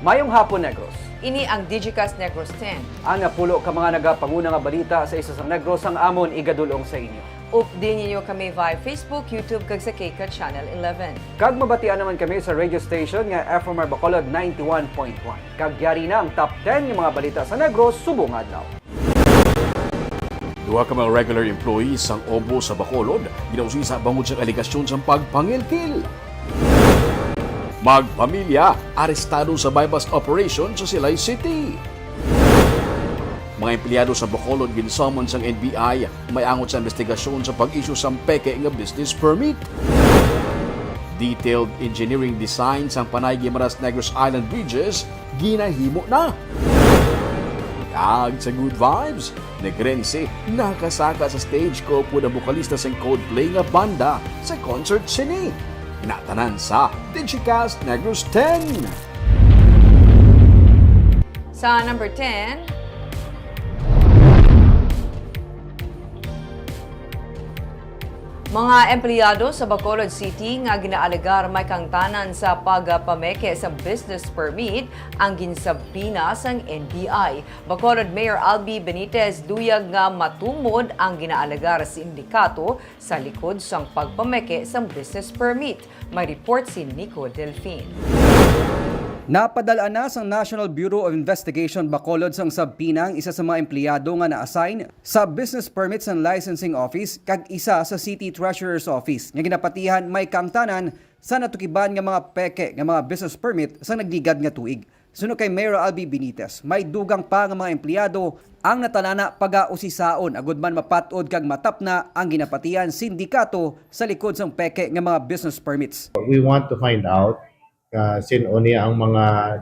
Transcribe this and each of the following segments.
Mayong hapon, Negros. Ini ang Digicast Negros 10. Ang napulo ka mga nagapanguna nga balita sa isa sa Negros ang amon igadulong sa inyo. Update ninyo kami via Facebook, YouTube, kag sa KK Channel 11. Kag mabatian naman kami sa radio station nga FMR Bacolod 91.1. Kag yari na ang top 10 ng mga balita sa Negros subong adlaw. Duha ka mga regular employees ang obo sa Bacolod ginausi sa bangod sa aligasyon sa pagpangilkil. Magpamilya, arestado sa bypass operation sa Silay City. Mga empleyado sa Bacolod ginsummon sa NBI may angot sa investigasyon sa pag-issue sa peke nga business permit. Detailed engineering design sa Panay Guimaras Negros Island Bridges ginahimo na. Kag sa good vibes, Negrense nakasaka sa stage ko po na bukalista sa Coldplay nga banda sa concert sini. Natanan sa Digicast Negros 10. Sa number 10, mga empleyado sa Bacolod City nga ginaalegar may kangtanan sa pagpameke sa business permit ang ginsabpina sang NBI. Bacolod Mayor Albi Benitez duyag nga matumod ang ginaalegar sa sindikato sa likod sang pagpameke sa business permit. May report si Nico Delfin. Napadala na sa National Bureau of Investigation Bacolod sang sabpinang isa sa mga empleyado nga na-assign sa Business Permits and Licensing Office kag isa sa City Treasurer's Office nga ginapatihan may kangtanan sa natukiban nga mga peke nga mga business permit sa nagligad nga tuig. Suno kay Mayor Albi Benitez, may dugang pa nga mga empleyado ang natalana pagausisaon agud man mapatod kag matapna ang ginapatihan sindikato sa likod sang peke nga mga business permits. We want to find out sino niya ang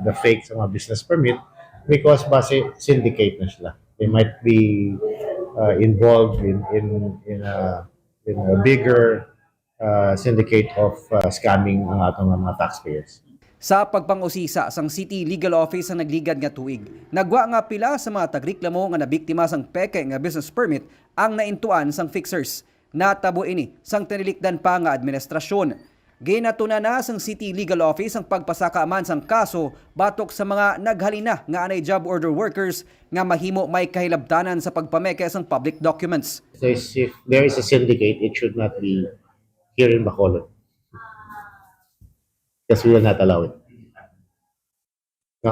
the fake sa mga business permit because base syndicate na sila. They might be involved in a bigger syndicate of scamming ang atong mga taxpayers. Sa pagpangusisa sang City Legal Office sa nagligad nga tuig, nagwa nga pila sa mga tagreklamo nga nabiktima sang peke nga business permit ang naintuan sang fixers. Natabo ini sang tinilikdan pa nga administrasyon. Ginatuna na sang City Legal Office ang pagpasaka man sang kaso batok sa mga naghalina nga anay job order workers nga mahimo may kahilabtanan sa pagpameke sang public documents. So if there is a syndicate, it should not be here in Bacolod. Because we will not allow it. No?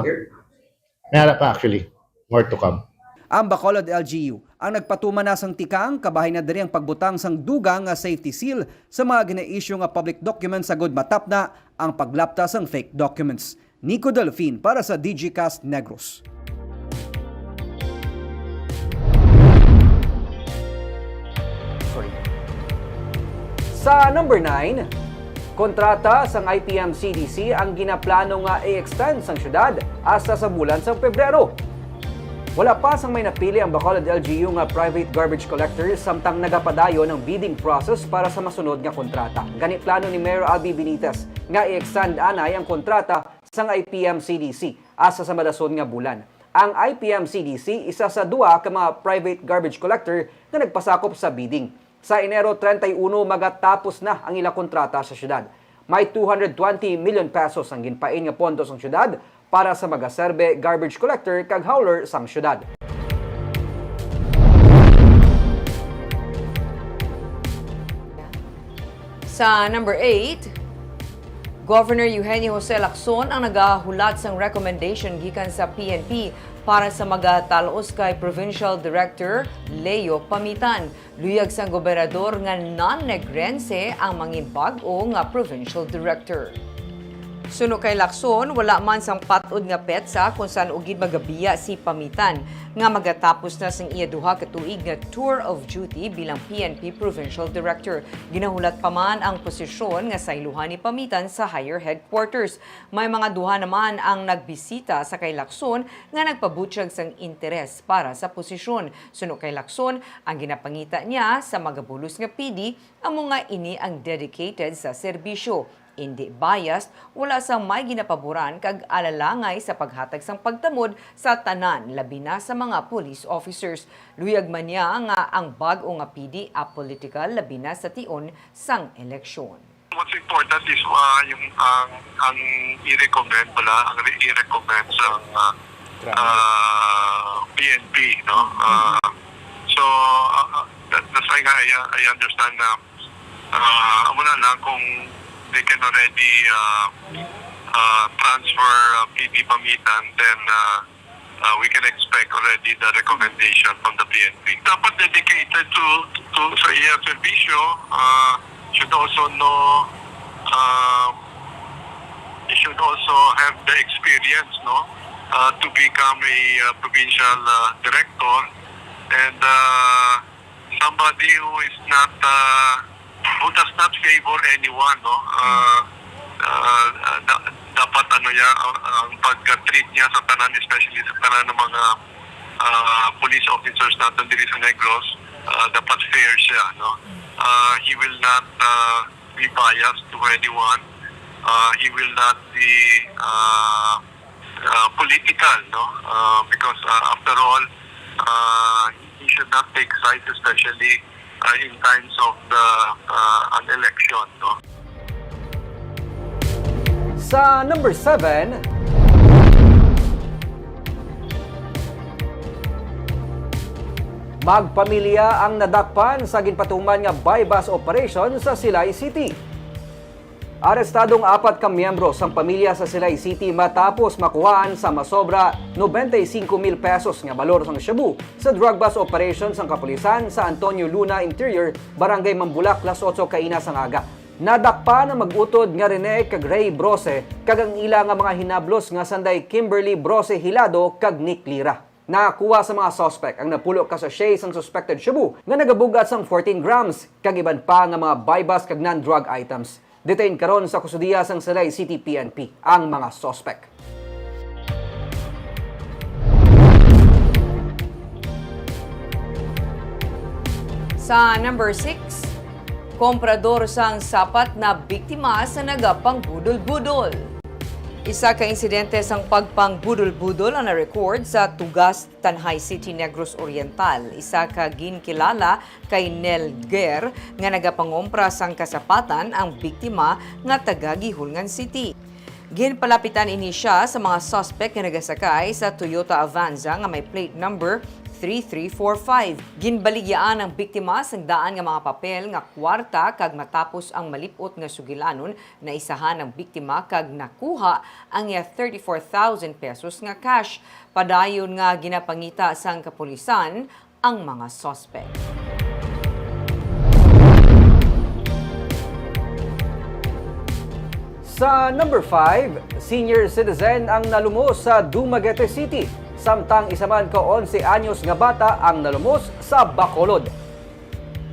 Meron pa actually. More to come. Ang Bacolod LGU ang nagpatuman na sang tikang kabahay na diri ang pagbutang sang dugang nga safety seal sa mga gina-issue nga public documents sagod matapna ang paglapta sang fake documents. Nico Delfin para sa Digicast Negros. Sa number 9, kontrata sang IPM-CDC ang ginaplano nga i-extend sang syudad hasta sa bulan sang Pebrero. Wala pa sang may napili ang Bacolod LGU nga private garbage collectors samtang nagapadayo ng bidding process para sa masunod nga kontrata. Gani plano ni Mayor Albi Benitez nga i-extend anay ang kontrata sang IPM-CDC asa sa madason nga bulan. Ang IPM-CDC isa sa duha ka mga private garbage collector nga nagpasakop sa bidding. Sa Enero 31 magatapos na ang ila kontrata sa syudad. May 220 million pesos ang ginpain nga pondo sang syudad para sa magaserbe garbage collector kag hauler sang syudad. Sa number 8, Governor Eugenio Jose Lacson ang nagahulat sang recommendation gikan sa PNP para sa magatalos kay Provincial Director Leo Pamitan. Luyag sang gobernador nga non-negrense ang mangin bag-o nga Provincial Director. Suno kay Lacson, wala man sang patod nga petsa kung saan ugid magabiya si Pamitan nga magatapos na sang iya duha ka tuig nga tour of duty bilang PNP Provincial Director. Ginahulat pa man ang posisyon nga sailuhan ni Pamitan sa higher headquarters. May mga duha naman ang nagbisita sa kay Lacson nga nagpabutyag sang interes para sa posisyon. Suno kay Lacson, ang ginapangita niya sa magabulos nga PD amo nga ini ang dedicated sa serbisyo. Hindi biased, wala sa may ginapaboran kag alalangay sa paghatag sang pagtamod sa tanan, labi na sa mga police officers. Luyag man niya nga ang bag-o nga PD apolitical labi na sa tion sang eleksyon. What's important is yung ang i-recommend sa PNP, no? So that's why I understand na wala lang kung they can already transfer PD Pamitan, then we can expect already the recommendation from the PNP. Dapat dedicated to sa iya servisyo, should also know, he should also have the experience, no, to become a provincial director, and somebody who is not who does not favor anyone, no. Dapat ang pag-treat niya sa tanan, especially sa tanan ng mga police officers natin diri sa Negros, dapat fair siya, no. He will not be biased to anyone. He will not be political, no, because after all, he should not take sides, especially in times of an election, no. Sa number 7, magpamilya ang nadakpan sa ginpatuman nga bypass operation sa Silay City. Arestadong 4 ka miyembro sang pamilya sa Silay City matapos makuhaan sa masobra 95,000 pesos nga balor sang shabu sa drug bust operation sang kapulisan sa Antonio Luna Interior, Barangay Mambulak, Las 8 kaina sang aga. Nadakpa na mag-utod nga Rene kag Ray Brose kag ang ila nga mga hinablos nga sanday Kimberly Brose Hilado kag Nick Lira. Nakakuha sa mga suspect ang napulo ka sachet sang suspected shabu nga nagabugat sang 14 grams kag iban pa nga mga bypass kag non-drug items. Detained karon sa kustudiya sang Silay City PNP ang mga suspect. Sa number 6, komprador sang sapat na biktima sa nagapangbudol-budol. Isa ka insidente sang pagpangbudol-budol ang na-record sa Tugas, Tanhay City, Negros Oriental. Isa ka ginkilala kay Nel Guer nga nagapangompra sang kasapatan ang biktima nga taga Gihulngan City. Ginpalapitan ini siya sa mga suspect nga nagasakay sa Toyota Avanza nga may plate number 3345. Ginbaligyaan ang biktima sang daan nga mga papel nga kwarta kag matapos ang malipot nga sugilanon na isahan ng biktima kag nakuha ang 34,000 pesos nga cash. Padayon nga ginapangita sang kapulisan ang mga suspect. Sa number 5, senior citizen ang nalumos sa Dumaguete City. Samtang isa man ka 11 anyos nga bata ang nalumos sa Bacolod.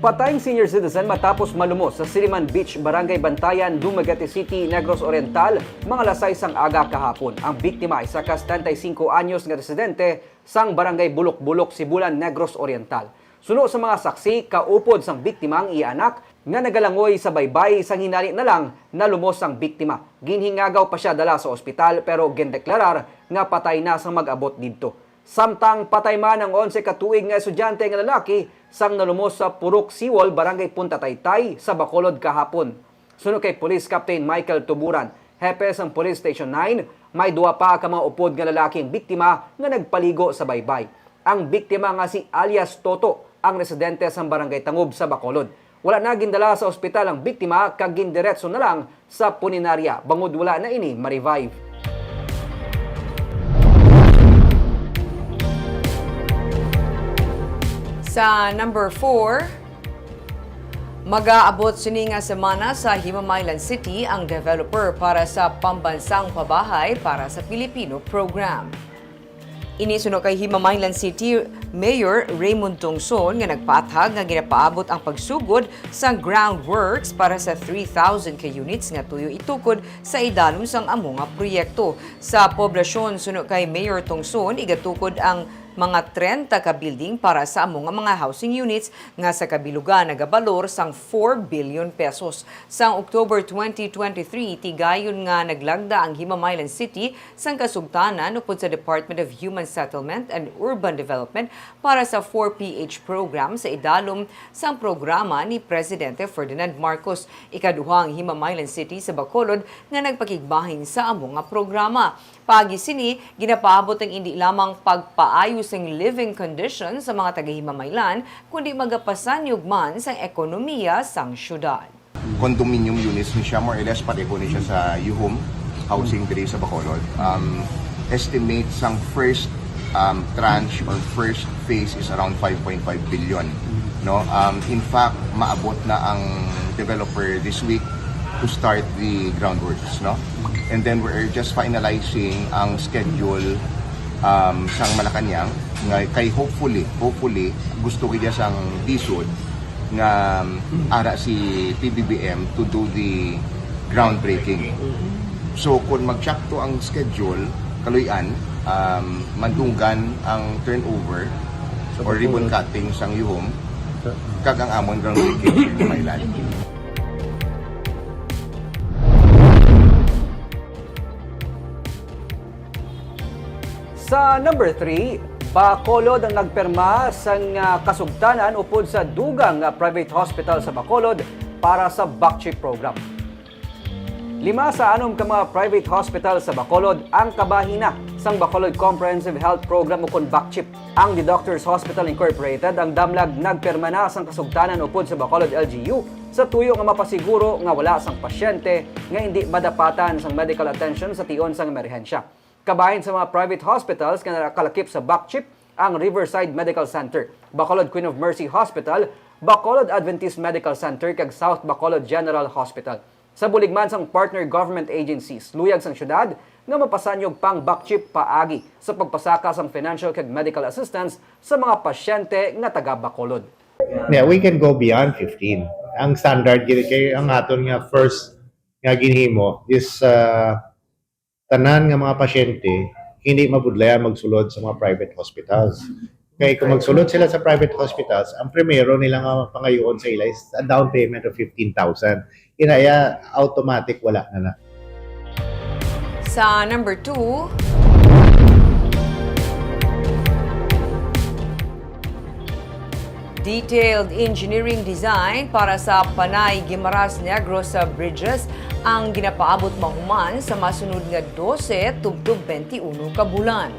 Patayng senior citizen matapos malumos sa Siliman Beach, Barangay Bantayan, Dumaguete City, Negros Oriental, mga lasay sang aga kahapon. Ang biktima isa ka 75 anyos nga residente sang Barangay Bulok-Bulok, Sibulan, Negros Oriental. Suno sa mga saksi, kaupod sang biktima ang ianak nga nagalangoy sa baybay sang hinali na lang nalumos ang biktima. Ginhingagaw pa siya dala sa ospital pero gindeklarar nga patay na sang mag-abot didto. Samtang patay man ang 11 ka tuig nga estudyante nga lalaki sang nalumos sa Purok Siwol, Barangay Punta Taytay sa Bacolod kahapon. Suno kay Police Captain Michael Tuburan, hepe sang Police Station 9, may duwa pa ka mga upod nga lalaking biktima nga nagpaligo sa baybay. Ang biktima nga si alias Toto, ang residente sa Barangay Tangub sa Bacolod. Wala na gindala sa ospital ang biktima kag gindiretso na lang sa puninarya bangod wala na ini ma-revive. Sa number 4, mag-aabot sini nga semana sa Himamaylan City ang developer para sa Pambansang Pabahay para sa Pilipino program. Inisunod kay Himamaylan City Mayor Raymond Tongson nga nagpaathag nga ginapaabot ang pagsugod sa groundworks para sa 3,000 ka units nga tuyo itukod sa idalom sang amo nga proyekto. Sa poblasyon sunod kay Mayor Tongson igatukod ang mga 30 ka building para sa among nga mga housing units nga sa kabilugan nagabalor sang 4 billion pesos. Sang October 2023, tigayon nga naglagda ang Himamaylan City sang kasugtanan upod sa Department of Human Settlement and Urban Development para sa 4PH program sa idalom sang programa ni Presidente Ferdinand Marcos. Ikaduhang Himamaylan City sa Bacolod nga nagpakigbahin sa among nga programa. Pagi sini, ginapaabot ang hindi lamang pagpaayos ng living conditions sa mga taga-Himamaylan, kundi magapasanyog man sa ekonomiya sang syudad. Condominium units ni siya, more or less pareho ni siya sa UHOME housing diri sa Bacolod. Estimate sang first tranche or first phase is around 5.5 billion. No? In fact, maabot na ang developer this week to start the groundworks, no? And then we're just finalizing ang schedule sang Malacanang nga kay hopefully gusto kaya sang lisod nga ara si PBBM to do the groundbreaking. So kung magtsakto ang schedule kaluyan, mandunggan ang turnover or ribbon cutting sang UHOME kag ang amon groundbreaking sa Mailan. Sa number 3, Bacolod ang nagperma sang kasugtanan upod sa dugang private hospital sa Bacolod para sa BACCHIP program. 5 sa 6 ka mga private hospital sa Bacolod ang kabahina sang Bacolod Comprehensive Health Program o kon BACCHIP. Ang The Doctors Hospital Incorporated ang damlag nagperma na sang kasugtanan upod sa Bacolod LGU sa tuyo nga mapasiguro nga wala sang pasyente nga hindi madapatan sang medical attention sa tion sang emerhensya. Kabahin sa mga private hospitals nga nakalakip sa BACCHIP ang Riverside Medical Center, Bacolod Queen of Mercy Hospital, Bacolod Adventist Medical Center kag South Bacolod General Hospital. Sa buligman sang partner government agencies, luyag sang syudad nga mapasanyog pang BACCHIP paagi sa pagpasaka sang financial kag medical assistance sa mga pasyente nga taga Bacolod. Yeah, we can go beyond 15. Ang standard gid kay ang aton nga first nga ginhimo is tanan nga mga pasyente hindi mabudlayan magsulod sa mga private hospitals. Kaya kung magsulod sila sa private hospitals, ang primero nila nga pangayoon sa ila is a down payment of 15,000. Inaya automatic wala na na. Sa number 2, detailed engineering design para sa Panay Guimaras Negros sa bridges ang ginapaabot mahuman sa masunod nga 12 tubtub 21 ka bulan.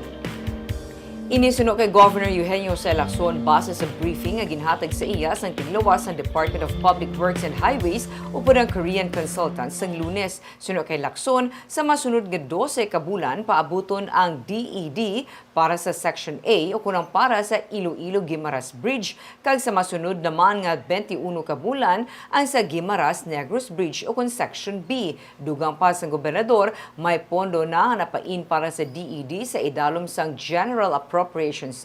Inisuno kay Governor Eugenio Jose Lacson base sa briefing nga ginhatag sa iya sang tiglawas ng Department of Public Works and Highways upod ang Korean consultants sang Lunes. Suno kay Lacson, sa masunod nga 12 ka bulan paabuton ang DED para sa Section A o kunang para sa Iloilo-Guimaras Bridge kag sa masunod naman nga 21 ka bulan ang sa Guimaras Negros Bridge o kun Section B. Dugang pa sang gobernador, may pondo na napain para sa DED sa idalom sang General Appropriations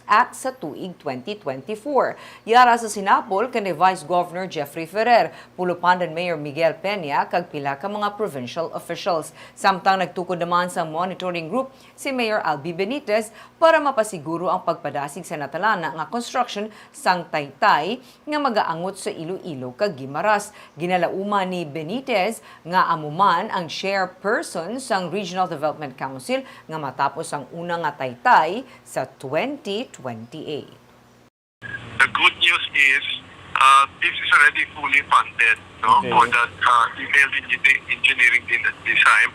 Act sa tuig 2024. Yara sa sinapol kan Vice Governor Jeffrey Ferrer, Pulupandan Mayor Miguel Peña kag pila ka mga provincial officials. Samtang nagtukod naman sa monitoring group si Mayor Albi Benitez para mapasiguro ang pagpadasig sa natalana nga construction sang Taytay nga magaangot sa Iloilo kag Guimaras. Ginalauma ni Benitez nga amuman ang chairperson sang Regional Development Council nga matapos ang una nga Taytay sa 2028. The good news is this is already fully funded, no, for that detailed engineering design.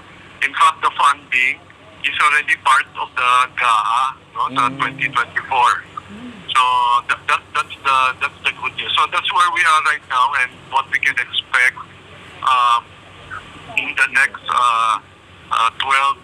In fact, the funding is already part of the GAA, no, sa 2024. So that's the good news. So that's where we are right now, and what we can expect in the next 12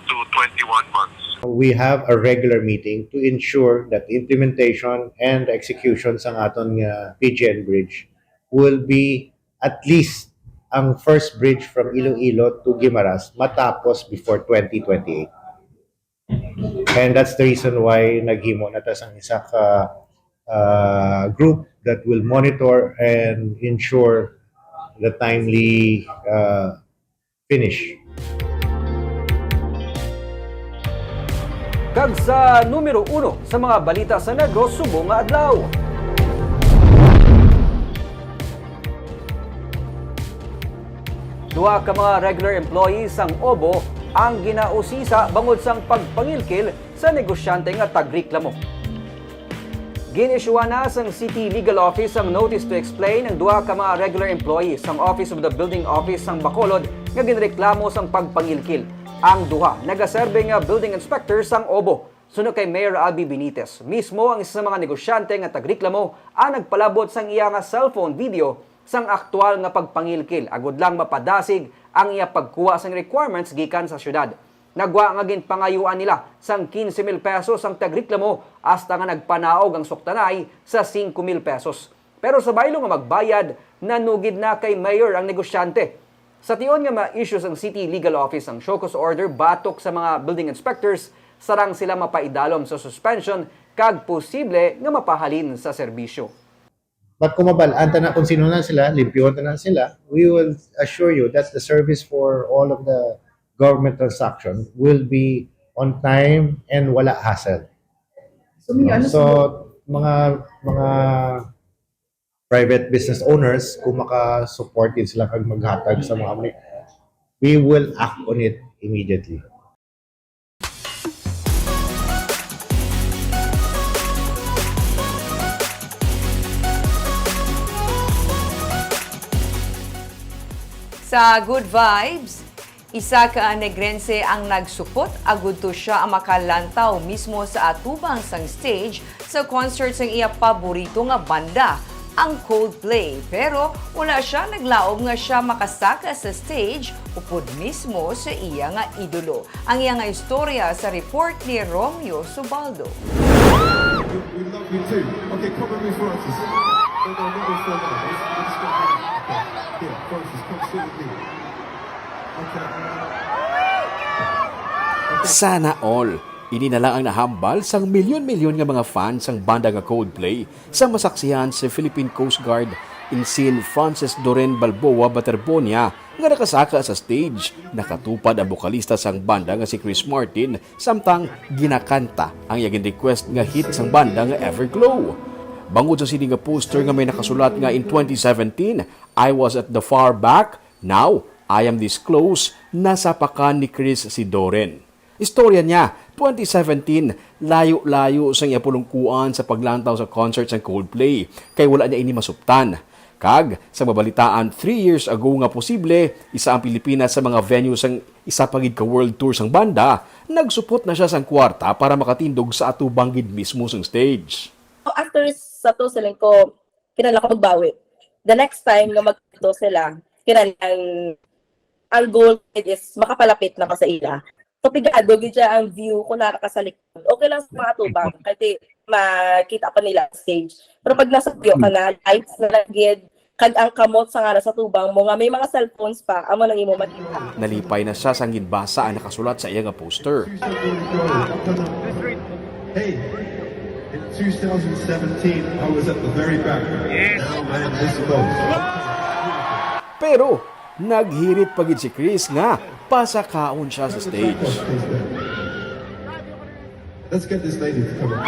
to 21 months. We have a regular meeting to ensure that the implementation and execution sa aton PGN Bridge will be at least ang first bridge from Iloilo to Guimaras matapos before 2028. And that's the reason why naghimo na tas ang isa ka group that will monitor and ensure the timely finish. Kag sa numero 1 sa mga balita sa Negros subong nga adlaw. Duha ka mga regular employees sang OBO ang ginausisa bangod sang pagpangilkil sa negosyante nga tagreklamo. Ginisyuhan na sang City Legal Office ang notice to explain ng duha ka mga regular employees sang Office of the Building Office sang Bacolod nga ginreklamo sang pagpangilkil. Ang duha nagaserbe nga building inspector sang OBO. Sunod kay Mayor Albi Benitez, mismo ang isa sa mga negosyante nga tagreklamo ang nagpalabot sang iya nga cellphone video sang aktual nga pagpangilkil agud lang mapadasig ang iya pagkuha sang requirements gikan sa syudad. Nagwa nga ginpangayuan nila sang 15,000 pesos ang tagreklamo hasta nga nagpanaog ang suktanay sa 5,000 pesos. Pero sa baylo nga magbayad, nanugid na kay Mayor ang negosyante. Sa tion nga ma-issue sang City Legal Office ang show cause order batok sa mga building inspectors, sarang sila mapaidalom sa suspension kag posible nga mapahalin sa serbisyo. But kung mabalanta na kung sino na sila, limpyuhan na sila, we will assure you that the service for all of the government transaction will be on time and wala hassle. So mga private business owners, kung makasupport din sila kag maghatag sa mga we will act on it immediately. Sa Good Vibes, isa ka negrense ang nagsupot agud to siya ang makalantaw mismo sa atubang sang stage sa concert sang iya paborito nga banda, ang Coldplay. Pero wala siya naglaog nga siya makasaka sa stage upod mismo sa iya nga idolo. Ang iya nga istorya sa report ni Romeo Subaldo. We love you too. Okay, come with me, Francis. No, not before that. Let's go. Okay. Here, Francis, come sit with me. Okay. Sana all. Ini na lang ang nahambal sang milyon-milyon nga mga fans sang banda nga Coldplay sa masaksihan sa Philippine Coast Guard Ensign Francis Doren Balboa Baterbonia nga nakasaka sa stage. Nakatupad ang bokalista sang banda nga si Chris Martin samtang ginakanta ang iyang request nga hit sang banda nga Everglow. Bangod sa sini nga poster nga may nakasulat nga in 2017, I was at the far back, now I am this close, nasapakan ni Chris si Doren. Istorya niya, 2017, layo-layo sa iya pulungkuan sa paglantaw sa concert sa Coldplay, kay wala niya ini masuptan. Kag, sa mabalitaan, 3 years ago nga posible, isa ang Pilipinas sa mga venues sang isa pagid ka world tour sang banda, nagsupot na siya sang kwarta para makatindog sa atubanggid mismo sang stage. After sa to sila ko, kinala ko magbawi. The next time na magto sila, kinala ang goal is makapalapit na ka sa ila. So, pigado, gidya ang view ko naraka sa likod. Okay lang sa mga tubang, kasi makita pa nila stage. Pero pag nasa view ka na, lights na lagid, kag ang kamot sa nga sa tubang mo, nga may mga cellphones pa, amo lang imo makita. Nalipay na siya sang ginbasa ang nakasulat sa iya nga poster. Hey, in 2017, I was at the very back. Now I am this close. Pero, naghirit pagid si Chris nga pasakaon siya sa stage. Let's get this lady to come up.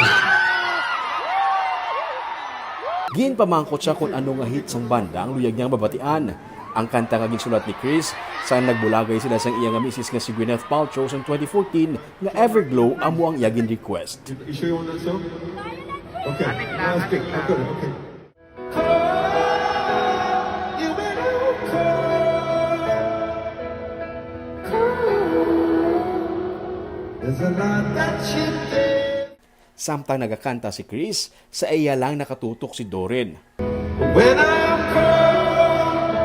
Ginpamangkot siya kung ano nga hit sang banda ang luyag niyang babatian. Ang kanta nga ginsulat ni Chris, saan nagbulagay sila sang iya nga misis nga si Gwyneth Paltrow sang 2014 nga Everglow amo ang iyagin request. You sure you want that song? Okay, that's good. I've got it. Okay. There's a lot that you did. Samtang nagakanta si Chris, sa iya lang nakatutok si Doren. When I'm cold,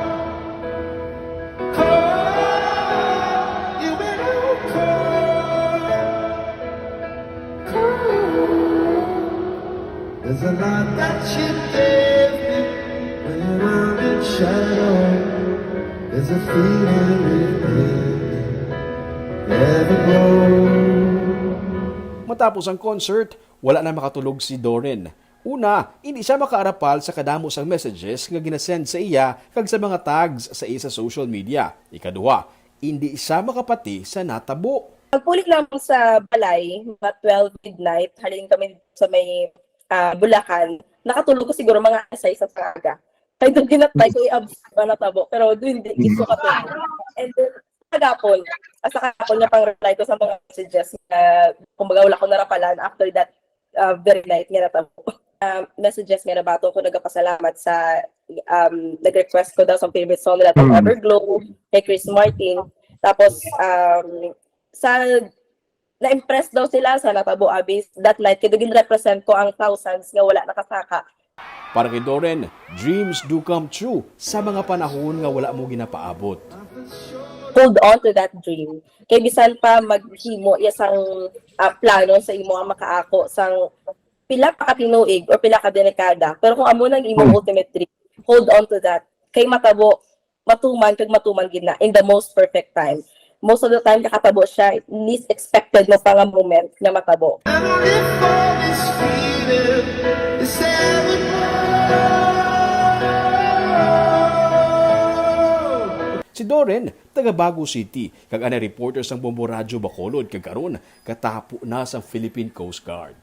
you when I'm cold. There's a lot that you did when I'm in shadow. There's a feeling within. Never go. Matapos ang concert, wala na makatulog si Doren. Una, hindi siya makaarapal sa kadamos ang messages nga ginasend sa iya kag sa mga tags sa isa social media. Ikaduha, hindi siya makapati sa natabo. Pagpulik namin sa balay, mga 12 midnight, halin kami sa may Bulacan. Nakatulog ko siguro mga 6 sa aga. Kaya doon ginatay ko i-abs ba natabo. Pero doon hindi gusto ka tulog. And then, kagapon niya pang reply ko sa mga messages na kumbaga wala ko narapalan after that very night niya natabo. Messages nga na bato ko nagpasalamat sa nag-request ko daw sa favorite song nila ng Everglow, kay Chris Martin. Tapos na-impress daw sila sa natabo abis that night kaya represent ko ang thousands nga wala nakasaka. Para kay Doren, dreams do come true sa mga panahon nga wala mo ginapaabot. Hold on to that dream. Kay bisan pa maghimo isang plano sa imo ang makaako sang pila pa ka tinuig or pila ka dekada. Pero kung amo nang imong ultimate dream, hold on to that. Kay matabo, matuman gina in the most perfect time. Most of the time nakatabo siya, least expected mo pa nga moment na matabo. Si Doren, taga Bago City, kag ana reporter sang Bombo Radyo Bacolod kag karon katapo na sa Philippine Coast Guard.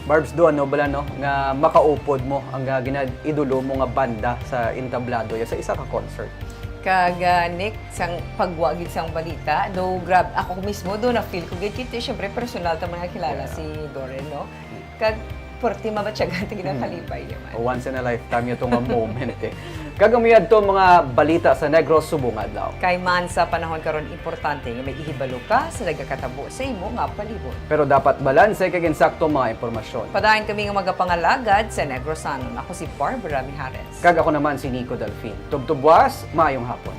Barbs, doon, no, bala, no, nga makaupod mo ang ginag-idolo mo nga banda sa entablado ya sa isa ka concert. Kag Nick, sang pagwagid sang balita, do grab ako mismo do na feel ko gid kiti syempre personal ta mga kilala si Doren, no. Kag porti mabatyagan ta ginapalipay naman. Once in a lifetime yung itong moment eh. Kagamiyad to mga balita sa Negros Subong adlaw. Kay man sa panahon karon importante nga may ihibalo ka sa nagakatabo sa imo nga palibot. Pero dapat balanse kag insakto mga impormasyon. Padayon kami nga magapangalagad sa Negrosanon. Ako si Barbara Mijares. Kag ako naman si Nico Delfin. Tubtubwas, maayong hapon.